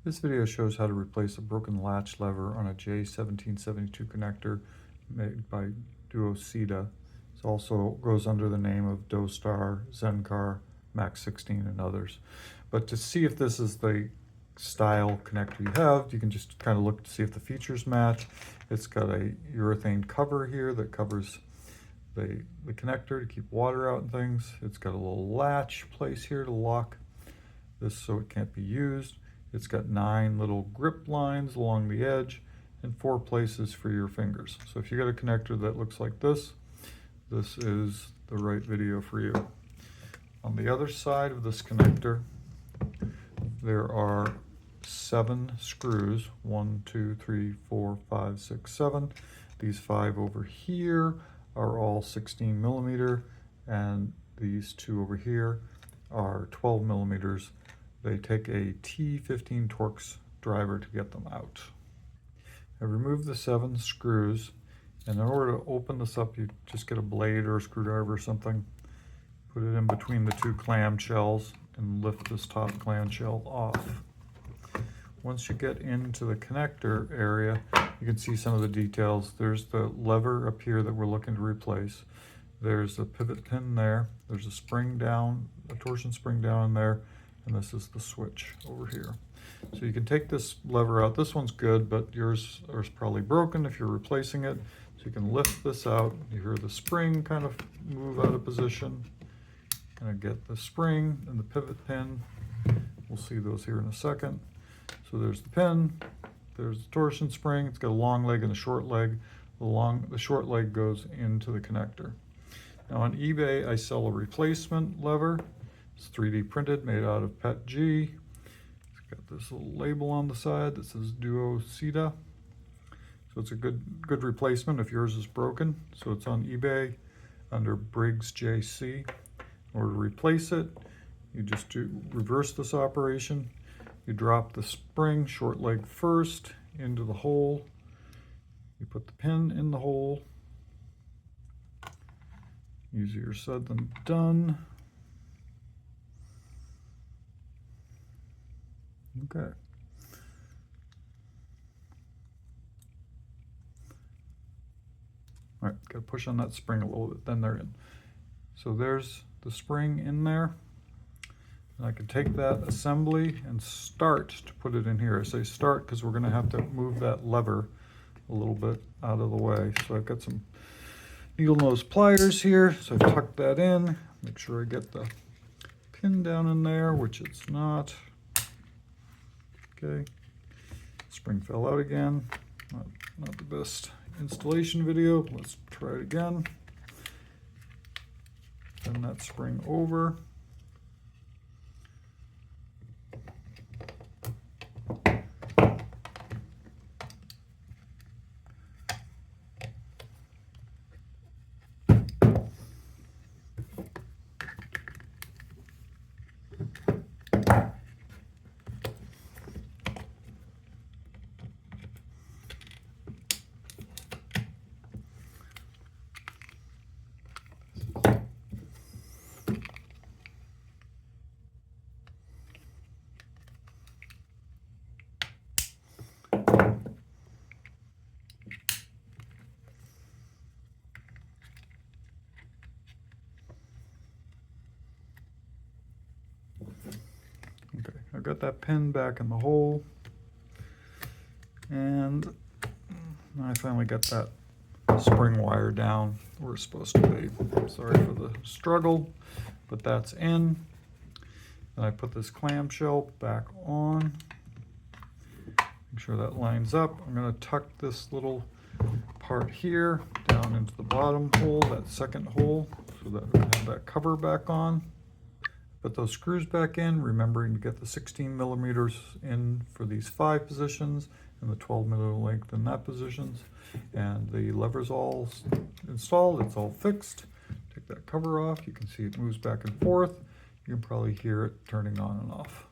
This video shows how to replace a broken latch lever on a J1772 connector made by Duosida. It also goes under the name of Dostar, ZenCar, Max 16, and others. But to see if this is the style connector you have, you can just kind of look to see if the features match. It's got a urethane cover here that covers the connector to keep water out and things. It's got a little latch place here to lock this so it can't be used. It's got 9 little grip lines along the edge and 4 places for your fingers. So if you got a connector that looks like this, this is the right video for you. On the other side of this connector, there are 7 screws, 1, 2, 3, 4, 5, 6, 7. These 5 over here are all 16 millimeter, and these 2 over here are 12 millimeters. They take a T15 Torx driver to get them out. I removed the 7 screws, and in order to open this up, you just get a blade or a screwdriver or something, put it in between the 2 clamshells, and lift this top clamshell off. Once you get into the connector area, you can see some of the details. There's the lever up here that we're looking to replace. There's a pivot pin there. There's a spring down, a torsion spring down there, and this is the switch over here. So you can take this lever out. This one's good, but yours is probably broken if you're replacing it. So you can lift this out. You hear the spring kind of move out of position. Kind of get the spring and the pivot pin. We'll see those here in a second. So there's the pin, there's the torsion spring. It's got a long leg and a short leg. The short leg goes into the connector. Now on eBay, I sell a replacement lever. It's 3D printed, made out of PETG. It's got this little label on the side that says Duosida. So it's a good replacement if yours is broken. So it's on eBay under Briggs JC. In order to replace it, you just reverse this operation. You drop the spring, short leg first, into the hole. You put the pin in the hole. Easier said than done. Okay. All right, gotta push on that spring a little bit, then they're in. So there's the spring in there. And I can take that assembly and start to put it in here. I say start because we're gonna have to move that lever a little bit out of the way. So I've got some needle nose pliers here. So I've tucked that in. Make sure I get the pin down in there, which it's not. Okay, spring fell out again. Not the best installation video. Let's try it again. Turn that spring over. Okay, I've got that pin back in the hole, and I finally got that spring wire down where it's supposed to be. Sorry for the struggle, but that's in. Then I put this clamshell back on. Make sure that lines up. I'm going to tuck this little part here down into the bottom hole, that second hole, so that we have that cover back on. Put those screws back in, remembering to get the 16 millimeters in for these 5 positions and the 12 millimeter length in that positions. And the lever's all installed, it's all fixed. Take that cover off, you can see it moves back and forth. You can probably hear it turning on and off.